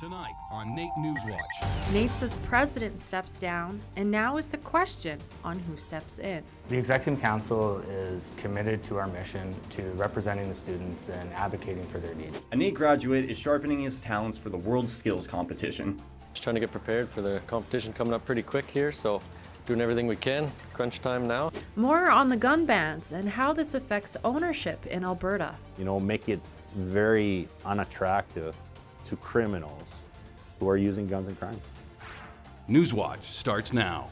Tonight on NAIT NewsWatch. NAIT's president steps down, and now is the question on who steps in. The Executive Council is committed to our mission to representing the students and advocating for their needs. A NAIT graduate is sharpening his talents for the World Skills Competition. Just trying to get prepared for the competition coming up pretty quick here, so doing everything we can. Crunch time now. More on the gun bans and how this affects ownership in Alberta. Make it very unattractive to criminals who are using guns in crime. NewsWatch starts now.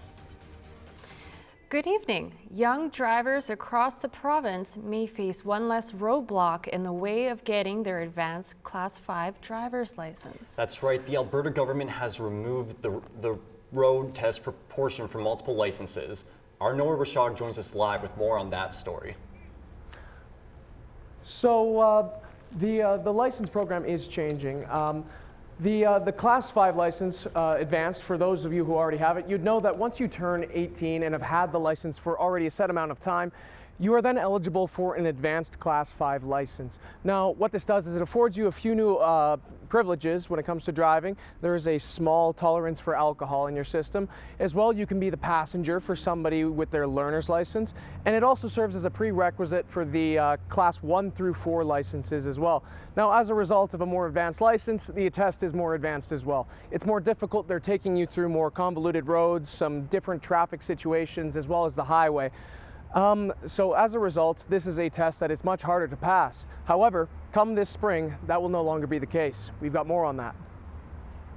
Good evening. Young drivers across the province may face one less roadblock in the way of getting their advanced Class 5 driver's license. That's right. The Alberta government has removed the road test proportion for multiple licenses. Our Noah Rashad joins us live with more on that story. So the license program is changing. The Class 5 license advanced, for those of you who already have it, you'd know that once you turn 18 and have had the license for already a set amount of time, you are then eligible for an advanced Class 5 license. Now, what this does is it affords you a few new privileges when it comes to driving. There is a small tolerance for alcohol in your system. As well, you can be the passenger for somebody with their learner's license. And it also serves as a prerequisite for the Class 1 through 4 licenses as well. Now, as a result of a more advanced license, the test is more advanced as well. It's more difficult. They're taking you through more convoluted roads, some different traffic situations, as well as the highway. So as a result, this is a test that is much harder to pass. However, come this spring, that will no longer be the case. We've got more on that.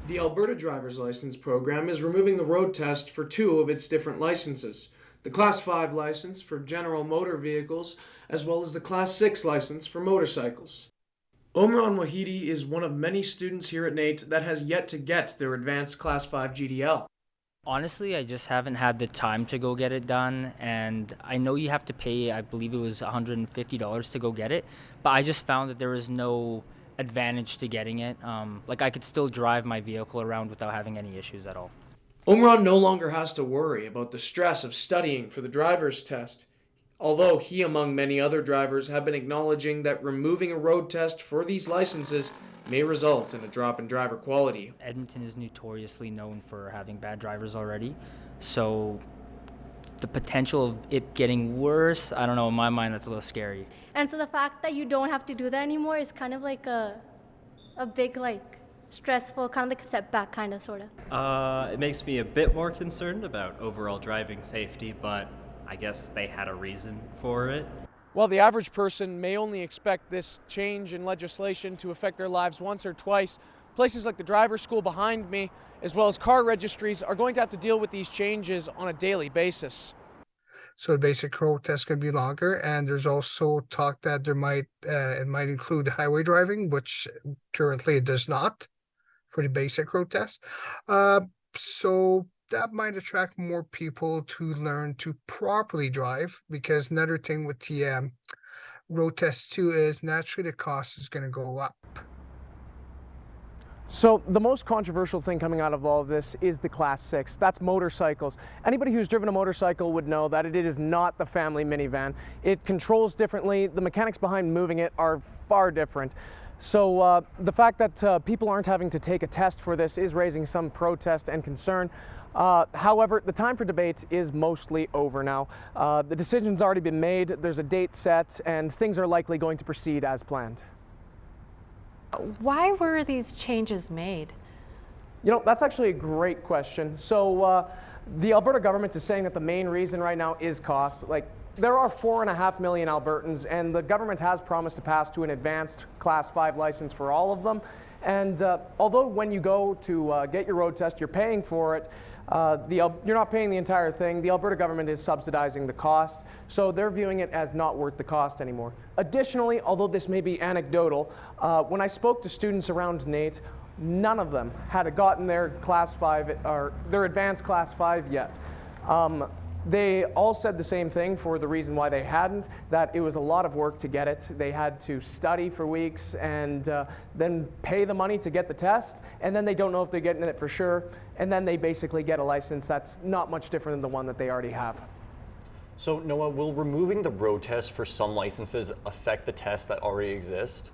The Alberta Driver's License Program is removing the road test for 2 of its different licenses. The Class 5 license for general motor vehicles, as well as the Class 6 license for motorcycles. Omran Wahidi is one of many students here at NAIT that has yet to get their advanced Class 5 GDL. Honestly, I just haven't had the time to go get it done, and I know you have to pay, I believe it was $150 to go get it, but I just found that there was no advantage to getting it. I could still drive my vehicle around without having any issues at all. Omran no longer has to worry about the stress of studying for the driver's test, although he, among many other drivers, have been acknowledging that removing a road test for these licenses may result in a drop in driver quality. Edmonton is notoriously known for having bad drivers already, so the potential of it getting worse, I don't know, in my mind that's a little scary. And so the fact that you don't have to do that anymore is kind of like a big, stressful, kind of like a setback, kind of, sort of. It makes me a bit more concerned about overall driving safety, but I guess they had a reason for it. While the average person may only expect this change in legislation to affect their lives once or twice, places like the driver's school behind me, as well as car registries, are going to have to deal with these changes on a daily basis. So the basic road test can be longer, and there's also talk that it might include highway driving, which currently it does not for the basic road test. So that might attract more people to learn to properly drive, because another thing with the road test too is naturally the cost is going to go up. So the most controversial thing coming out of all of this is the Class 6. That's motorcycles. Anybody who's driven a motorcycle would know that it is not the family minivan. It controls differently. The mechanics behind moving it are far different. So the fact that people aren't having to take a test for this is raising some protest and concern. However, the time for debate is mostly over now. The decision's already been made, there's a date set, and things are likely going to proceed as planned. Why were these changes made? That's actually a great question. So the Alberta government is saying that the main reason right now is cost. There are 4.5 million Albertans, and the government has promised to pass to an advanced Class 5 license for all of them. And although when you go to get your road test, you're paying for it, you're not paying the entire thing. The Alberta government is subsidizing the cost, so they're viewing it as not worth the cost anymore. Additionally, although this may be anecdotal, when I spoke to students around NAIT, none of them had gotten their Class 5 or their advanced Class 5 yet. They all said the same thing for the reason why they hadn't, that it was a lot of work to get it. They had to study for weeks and then pay the money to get the test, and then they don't know if they're getting it for sure, and then they basically get a license that's not much different than the one that they already have. So Noah, will removing the road test for some licenses affect the tests that already exist?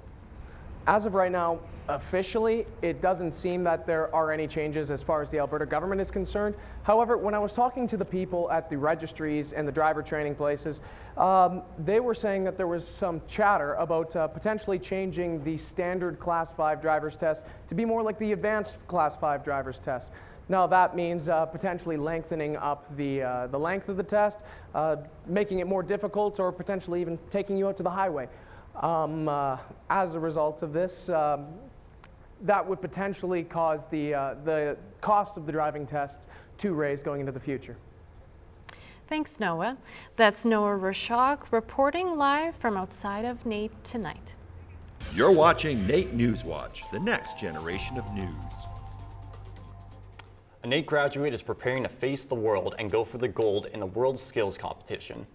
As of right now, officially, it doesn't seem that there are any changes as far as the Alberta government is concerned. However, when I was talking to the people at the registries and the driver training places, they were saying that there was some chatter about potentially changing the standard Class 5 driver's test to be more like the advanced Class 5 driver's test. Now that means potentially lengthening up the length of the test, making it more difficult, or potentially even taking you out to the highway. As a result of this, that would potentially cause the cost of the driving tests to raise going into the future. Thanks, Noah. That's Noah Rashog reporting live from outside of NAIT tonight. You're watching NAIT NewsWatch, the next generation of news. A NAIT graduate is preparing to face the world and go for the gold in the World Skills Competition.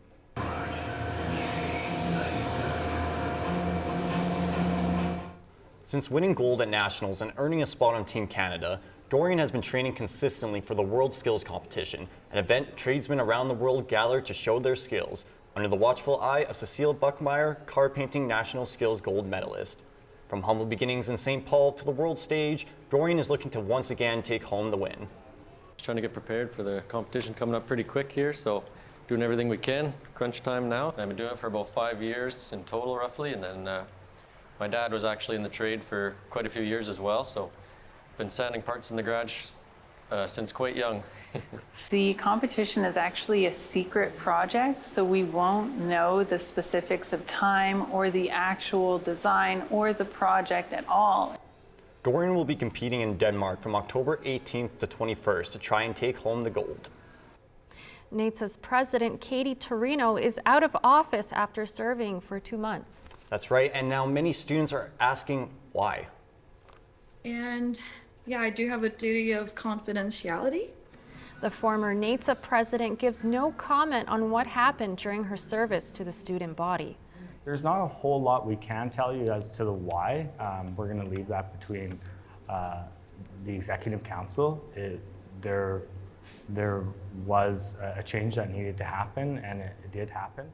Since winning gold at Nationals and earning a spot on Team Canada, Dorian has been training consistently for the World Skills Competition, an event tradesmen around the world gather to show their skills, under the watchful eye of Cecile Buckmeyer, card painting national skills gold medalist. From humble beginnings in St. Paul to the world stage, Dorian is looking to once again take home the win. Trying to get prepared for the competition coming up pretty quick here, so doing everything we can. Crunch time now. I've been doing it for about 5 years in total, roughly, and then my dad was actually in the trade for quite a few years as well, so been sanding parts in the garage since quite young. The competition is actually a secret project, so we won't know the specifics of time or the actual design or the project at all. Dorian will be competing in Denmark from October 18th to 21st to try and take home the gold. NAIT's president, Katie Torino, is out of office after serving for 2 months. That's right, and now many students are asking why. And yeah, I do have a duty of confidentiality. The former NAIT's president gives no comment on what happened during her service to the student body. There's not a whole lot we can tell you as to the why. We're going to leave that between the Executive Council. There was a change that needed to happen, and it did happen.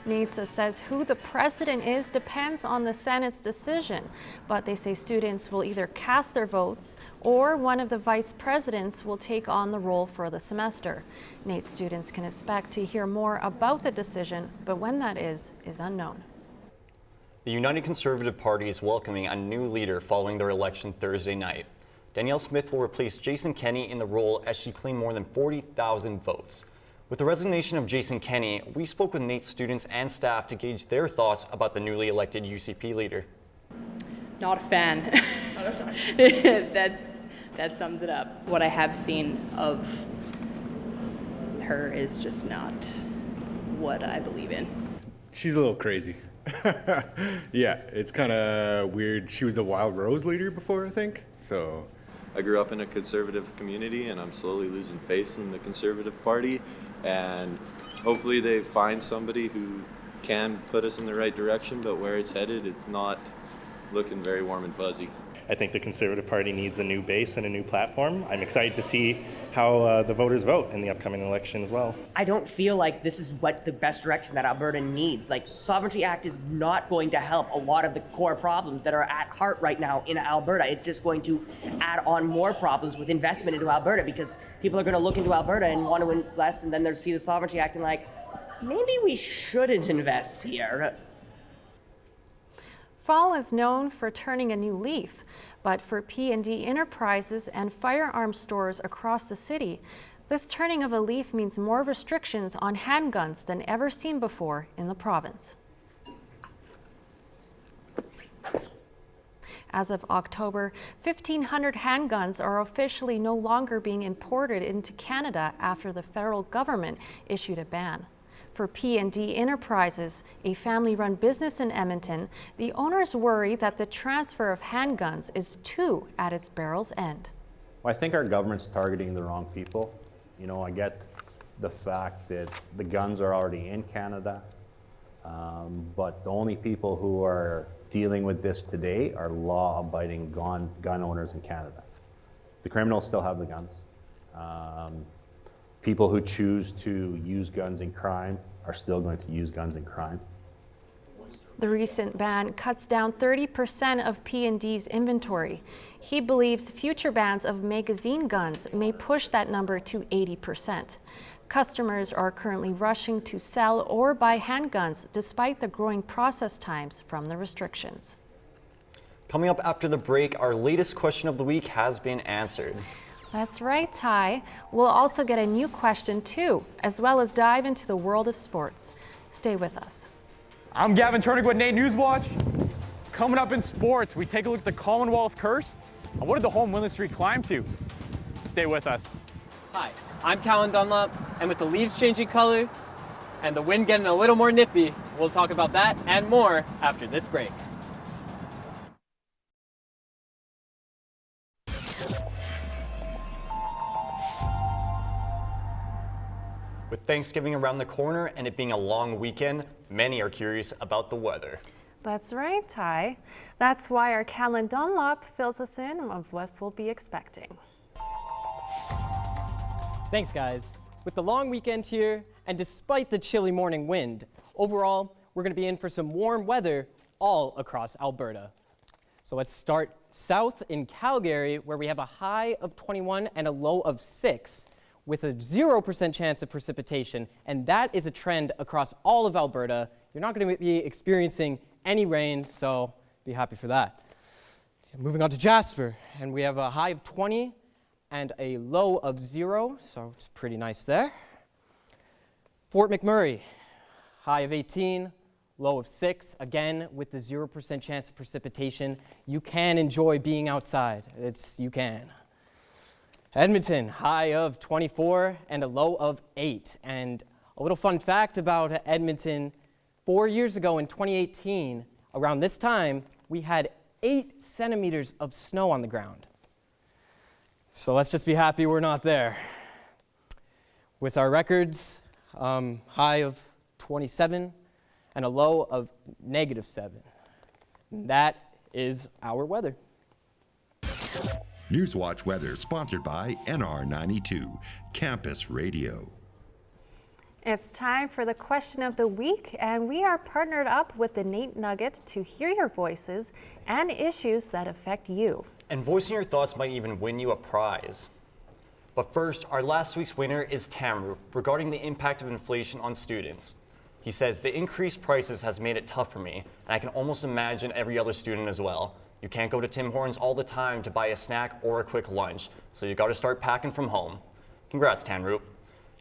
NAIT says who the president is depends on the Senate's decision, but they say students will either cast their votes or one of the vice presidents will take on the role for the semester. NAIT students can expect to hear more about the decision, but when that is unknown. The United Conservative Party is welcoming a new leader following their election Thursday night. Danielle Smith will replace Jason Kenney in the role as she claimed more than 40,000 votes. With the resignation of Jason Kenney, we spoke with NAIT students and staff to gauge their thoughts about the newly elected UCP leader. Not a fan. That sums it up. What I have seen of her is just not what I believe in. She's a little crazy. Yeah, it's kind of weird. She was a Wild Rose leader before, I think, so. I grew up in a conservative community, and I'm slowly losing faith in the Conservative Party, and hopefully they find somebody who can put us in the right direction, but where it's headed, it's not looking very warm and fuzzy. I think the Conservative Party needs a new base and a new platform. I'm excited to see how the voters vote in the upcoming election as well. I don't feel like this is what the best direction that Alberta needs. Like, Sovereignty Act is not going to help a lot of the core problems that are at heart right now in Alberta. It's just going to add on more problems with investment into Alberta, because people are going to look into Alberta and want to invest, and then they'll see the Sovereignty Act and like, maybe we shouldn't invest here. Fall is known for turning a new leaf, but for P&D enterprises and firearms stores across the city, this turning of a leaf means more restrictions on handguns than ever seen before in the province. As of October, 1,500 handguns are officially no longer being imported into Canada after the federal government issued a ban. For P&D Enterprises, a family-run business in Edmonton, the owners worry that the transfer of handguns is too at its barrel's end. Well, I think our government's targeting the wrong people. You know, I get the fact that the guns are already in Canada, but the only people who are dealing with this today are law-abiding gun owners in Canada. The criminals still have the guns. People who choose to use guns in crime are still going to use guns in crime. The recent ban cuts down 30% of P&D's inventory. He believes future bans of magazine guns may push that number to 80%. Customers are currently rushing to sell or buy handguns despite the growing process times from the restrictions. Coming up after the break, our latest question of the week has been answered. That's right, Ty. We'll also get a new question too, as well as dive into the world of sports. Stay with us. I'm Gavin Turnick with NAIT NewsWatch. Coming up in sports, we take a look at the Commonwealth curse and what did the home winless streak climb to? Stay with us. Hi, I'm Callan Dunlop, and with the leaves changing color and the wind getting a little more nippy, we'll talk about that and more after this break. With Thanksgiving around the corner and it being a long weekend, many are curious about the weather. That's right, Ty. That's why our Callan Dunlop fills us in of what we'll be expecting. Thanks, guys. With the long weekend here, and despite the chilly morning wind, overall, we're going to be in for some warm weather all across Alberta. So let's start south in Calgary, where we have a high of 21 and a low of 6. With a 0% chance of precipitation, and that is a trend across all of Alberta. You're not going to be experiencing any rain, so be happy for that. Moving on to Jasper, and we have a high of 20 and a low of 0, so it's pretty nice there. Fort McMurray, high of 18, low of 6, again with the 0% chance of precipitation. You can enjoy being outside, you can. Edmonton, high of 24 and a low of 8. And a little fun fact about Edmonton, 4 years ago in 2018, around this time, we had 8 centimeters of snow on the ground. So let's just be happy we're not there. With our records, high of 27 and a low of -7. That is our weather. NewsWatch weather sponsored by NR92 Campus Radio. It's time for the question of the week, and we are partnered up with the NAIT Nugget to hear your voices and issues that affect you. And voicing your thoughts might even win you a prize. But first, our last week's winner is Tamru regarding the impact of inflation on students. He says, the increased prices has made it tough for me, and I can almost imagine every other student as well. You can't go to Tim Hortons all the time to buy a snack or a quick lunch, so you gotta start packing from home. Congrats, Tanroop.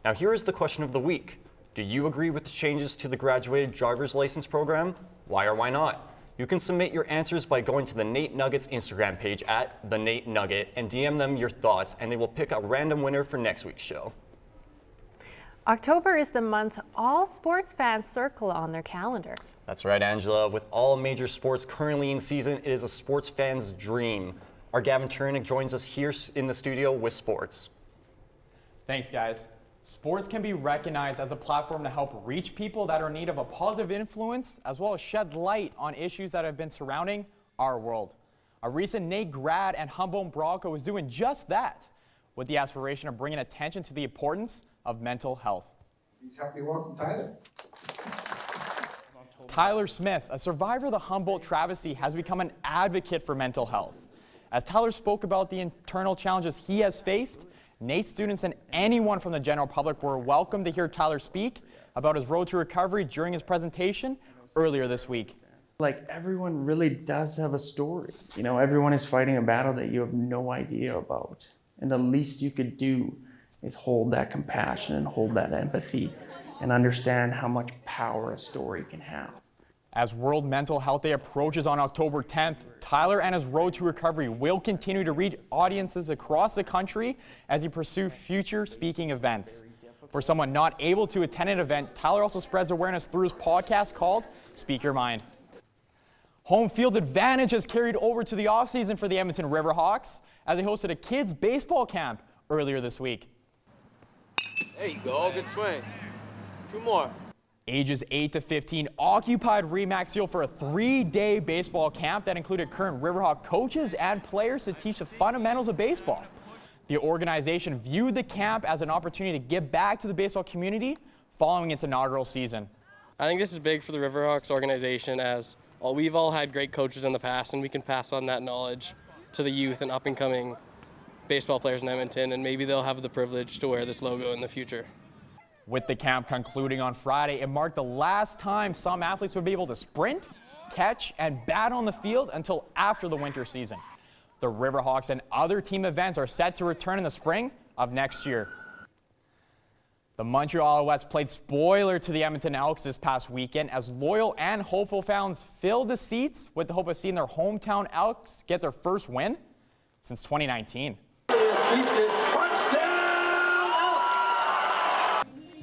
Now here is the question of the week. Do you agree with the changes to the graduated driver's license program? Why or why not? You can submit your answers by going to the NAIT Nuggets Instagram page at the NAIT Nugget and DM them your thoughts, and they will pick a random winner for next week's show. October is the month all sports fans circle on their calendar. That's right, Angela. With all major sports currently in season, it is a sports fan's dream. Our Gavin Turnick joins us here in the studio with sports. Thanks, guys. Sports can be recognized as a platform to help reach people that are in need of a positive influence, as well as shed light on issues that have been surrounding our world. A recent NAIT grad and Humboldt Bronco is doing just that, with the aspiration of bringing attention to the importance of mental health. Please help me welcome Tyler. Tyler Smith, a survivor of the Humboldt travesty, has become an advocate for mental health. As Tyler spoke about the internal challenges he has faced, NAIT students and anyone from the general public were welcome to hear Tyler speak about his road to recovery during his presentation earlier this week. Like, everyone really does have a story. You know, everyone is fighting a battle that you have no idea about. And the least you could do is hold that compassion and hold that empathy and understand how much power a story can have. As World Mental Health Day approaches on October 10th, Tyler and his road to recovery will continue to reach audiences across the country as he pursues future speaking events. For someone not able to attend an event, Tyler also spreads awareness through his podcast called Speak Your Mind. Home field advantage has carried over to the offseason for the Edmonton Riverhawks as they hosted a kids' baseball camp earlier this week. There you go, good swing. 2 more. Ages 8 to 15 occupied RE/MAX Field for a 3-day baseball camp that included current Riverhawk coaches and players to teach the fundamentals of baseball. The organization viewed the camp as an opportunity to give back to the baseball community following its inaugural season. I think this is big for the Riverhawks organization, as we've all had great coaches in the past, and we can pass on that knowledge to the youth and up-and-coming baseball players in Edmonton, and maybe they'll have the privilege to wear this logo in the future. With the camp concluding on Friday, it marked the last time some athletes would be able to sprint, catch, and bat on the field until after the winter season. The Riverhawks and other team events are set to return in the spring of next year. The Montreal Alouettes played spoiler to the Edmonton Elks this past weekend as loyal and hopeful fans filled the seats with the hope of seeing their hometown Elks get their first win since 2019.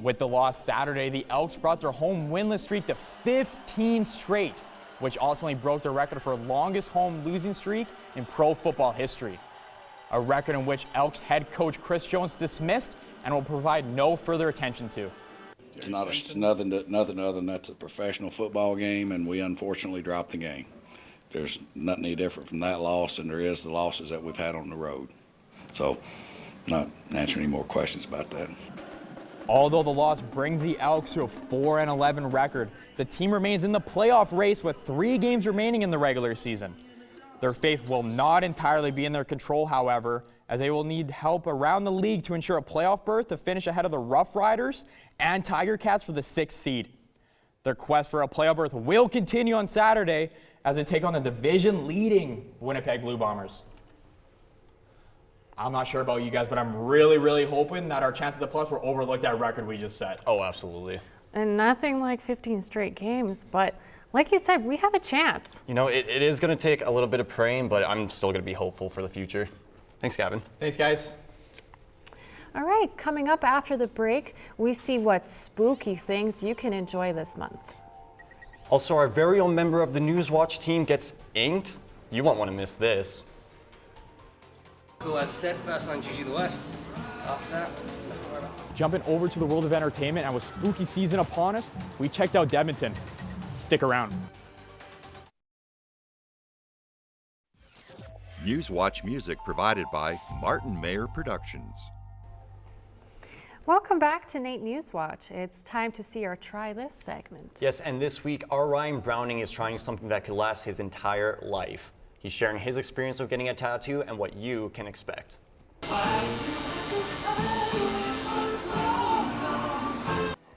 With the loss Saturday, the Elks brought their home winless streak to 15 straight, which ultimately broke the record for longest home losing streak in pro football history. A record in which Elks head coach Chris Jones dismissed and will provide no further attention to. It's nothing other than that's a professional football game, and we unfortunately dropped the game. There's nothing any different from that loss than there is the losses that we've had on the road. So, not answering any more questions about that. Although the loss brings the Elks to a 4-11 record, the team remains in the playoff race with 3 games remaining in the regular season. Their fate will not entirely be in their control, however, as they will need help around the league to ensure a playoff berth to finish ahead of the Rough Riders and Tiger Cats for the 6th seed. Their quest for a playoff berth will continue on Saturday as they take on the division-leading Winnipeg Blue Bombers. I'm not sure about you guys, but I'm really hoping that our chance at the playoffs will overlook that record we just set. Oh, absolutely. And nothing like 15 straight games, but like you said, we have a chance. You know, it is going to take a little bit of praying, but I'm still going to be hopeful for the future. Thanks, Gavin. Thanks, guys. All right, coming up after the break, we see what spooky things you can enjoy this month. Also, our very own member of the NewsWatch team gets inked. You won't want to miss this. Cool, as I said, first line usually the West. After that, Jumping over to the world of entertainment, and with spooky season upon us, we checked out Edmonton. Stick around. NewsWatch music provided by Martin Mayer Productions. Welcome back to NAIT NewsWatch. It's time to see our Try This segment. Yes, and this week, our Ryan Browning is trying something that could last his entire life. He's sharing his experience of getting a tattoo and what you can expect.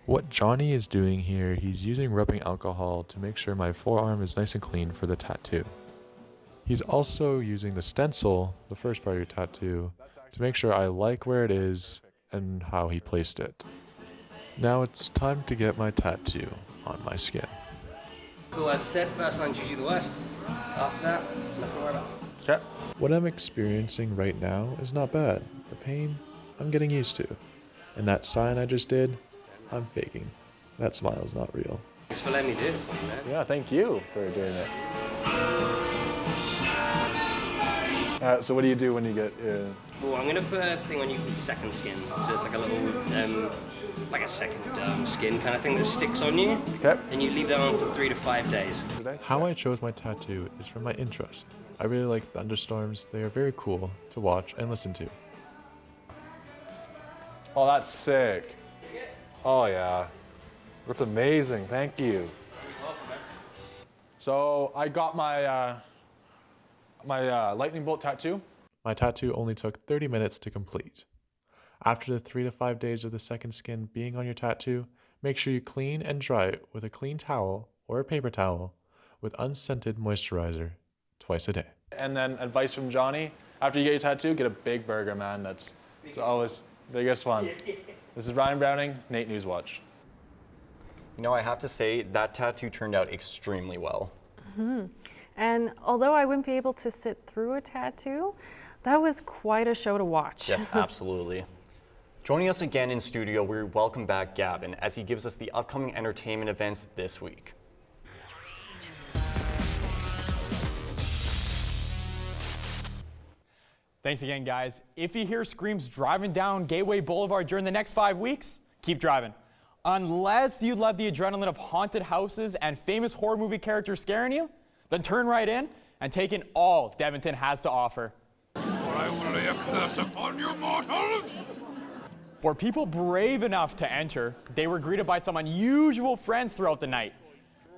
What Johnny is doing here, he's using rubbing alcohol to make sure my forearm is nice and clean for the tattoo. He's also using the stencil, the first part of your tattoo, to make sure I like where it is and how he placed it. Now it's time to get my tattoo on my skin. cool, as I said, first line usually the West. After that, nothing to worry about. Okay. What I'm experiencing right now is not bad. The pain, I'm getting used to. And that sign I just did, I'm faking. That smile's not real. Thanks for letting me do it for you, man. Yeah, thank you for doing it. So what do you do when you get... Well, I'm gonna put a thing on you called second skin. So it's like a little, like a second skin kind of thing that sticks on you. Okay. And you leave that on for 3 to 5 days. How I chose my tattoo is from my interest. I really like thunderstorms. They are very cool to watch and listen to. Oh, that's sick. Oh, yeah. That's amazing. Thank you. So I got my my lightning bolt tattoo. My tattoo only took 30 minutes to complete. After the 3 to 5 days of the second skin being on your tattoo, make sure you clean and dry it with a clean towel or a paper towel with unscented moisturizer twice a day. And then advice from Johnny, after you get your tattoo, get a big burger, man. It's always the biggest one. This is Ryan Browning, NAIT NewsWatch. You know, I have to say, that tattoo turned out extremely well. Mm-hmm. And although I wouldn't be able to sit through a tattoo, that was quite a show to watch. Yes, absolutely. Joining us again in studio, we welcome back Gavin as he gives us the upcoming entertainment events this week. Thanks again, guys. If you hear screams driving down Gateway Boulevard during the next 5 weeks, keep driving. Unless you love the adrenaline of haunted houses and famous horror movie characters scaring you, then turn right in and take in all Edmonton has to offer. For I will lay a curse upon you mortals. For people brave enough to enter, they were greeted by some unusual friends throughout the night.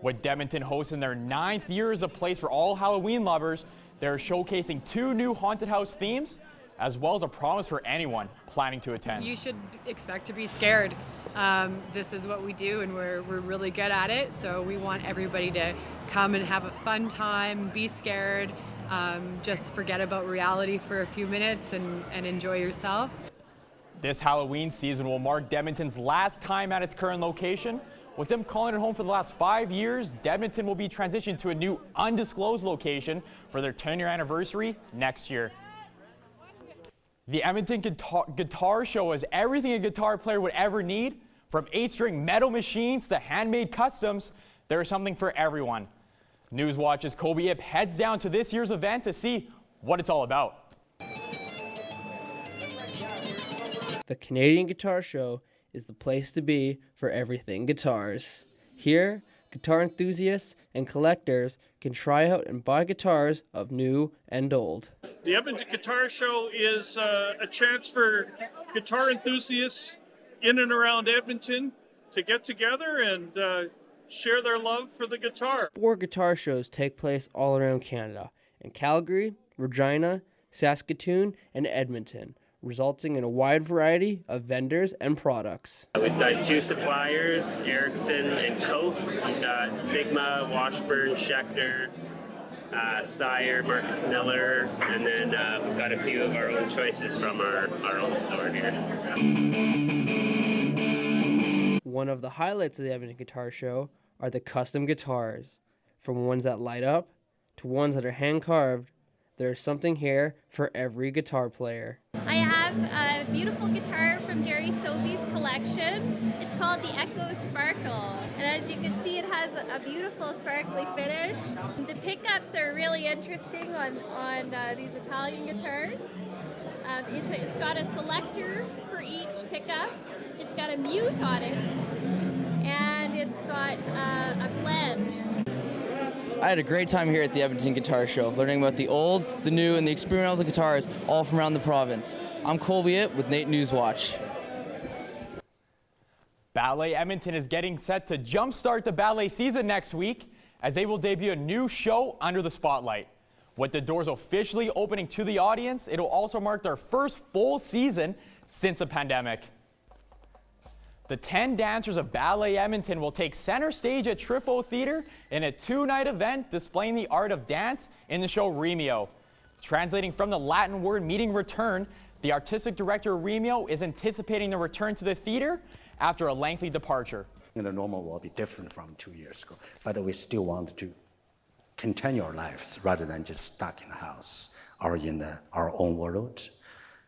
With Edmonton hosting their 9th year as a place for all Halloween lovers, they're showcasing 2 new haunted house themes, as well as a promise for anyone planning to attend. You should expect to be scared. This is what we do, and we're really good at it. So we want everybody to come and have a fun time, be scared, just forget about reality for a few minutes and enjoy yourself. This Halloween season will mark Edmonton's last time at its current location. With them calling it home for the last 5 years, Edmonton will be transitioned to a new undisclosed location for their 10-year anniversary next year. The Edmonton Guitar Show is everything a guitar player would ever need. From 8-string metal machines to handmade customs, there is something for everyone. NewsWatch's Kobe Ip heads down to this year's event to see what it's all about. The Canadian Guitar Show is the place to be for everything guitars. Here, guitar enthusiasts and collectors can try out and buy guitars of new and old. The Edmonton Guitar Show is a chance for guitar enthusiasts in and around Edmonton to get together and share their love for the guitar. 4 guitar shows take place all around Canada, in Calgary, Regina, Saskatoon, and Edmonton, resulting in a wide variety of vendors and products. We've got 2 suppliers, Ericsson and Coast. We've got Sigma, Washburn, Schecter, Sire, Marcus Miller, and then we've got a few of our own choices from our own store here. One of the highlights of the Edmonton Guitar Show are the custom guitars. From ones that light up to ones that are hand-carved, there's something here for every guitar player. I have a beautiful guitar from Jerry Sobey's collection. It's called the Echo Sparkle. And as you can see, it has a beautiful sparkly finish. The pickups are really interesting on these Italian guitars. It's got a selector for each pickup. It's got a mute on it. And it's got a blend. I had a great time here at the Edmonton Guitar Show, learning about the old, the new, and the experimental guitars all from around the province. I'm Colby It with NAIT NewsWatch. Ballet Edmonton is getting set to jumpstart the ballet season next week as they will debut a new show under the spotlight. With the doors officially opening to the audience, it will also mark their first full season since the pandemic. The 10 dancers of Ballet Edmonton will take center stage at Trifo Theatre in a 2-night event displaying the art of dance in the show Remio. Translating from the Latin word meaning return, the artistic director of Remio is anticipating the return to the theatre after a lengthy departure. The normal will be different from 2 years ago, but we still want to continue our lives rather than just stuck in the house or in our own world.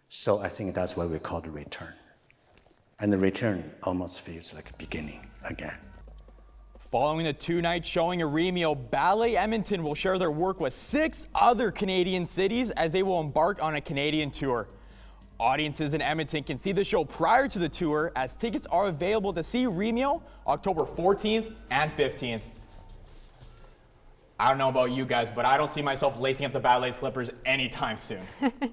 So I think that's why we call it return. And the return almost feels like a beginning again. Following the 2-night showing of Remio, Ballet Edmonton will share their work with 6 other Canadian cities as they will embark on a Canadian tour. Audiences in Edmonton can see the show prior to the tour as tickets are available to see Remio October 14th and 15th. I don't know about you guys, but I don't see myself lacing up the ballet slippers anytime soon.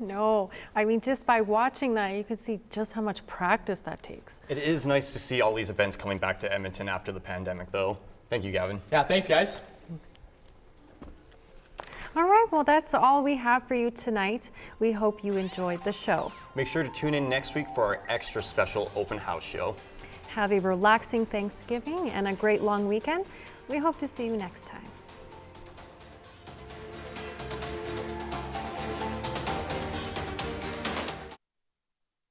No, I mean, just by watching that, you can see just how much practice that takes. It is nice to see all these events coming back to Edmonton after the pandemic, though. Thank you, Gavin. Yeah, thanks, guys. Thanks. All right, well, that's all we have for you tonight. We hope you enjoyed the show. Make sure to tune in next week for our extra special open house show. Have a relaxing Thanksgiving and a great long weekend. We hope to see you next time.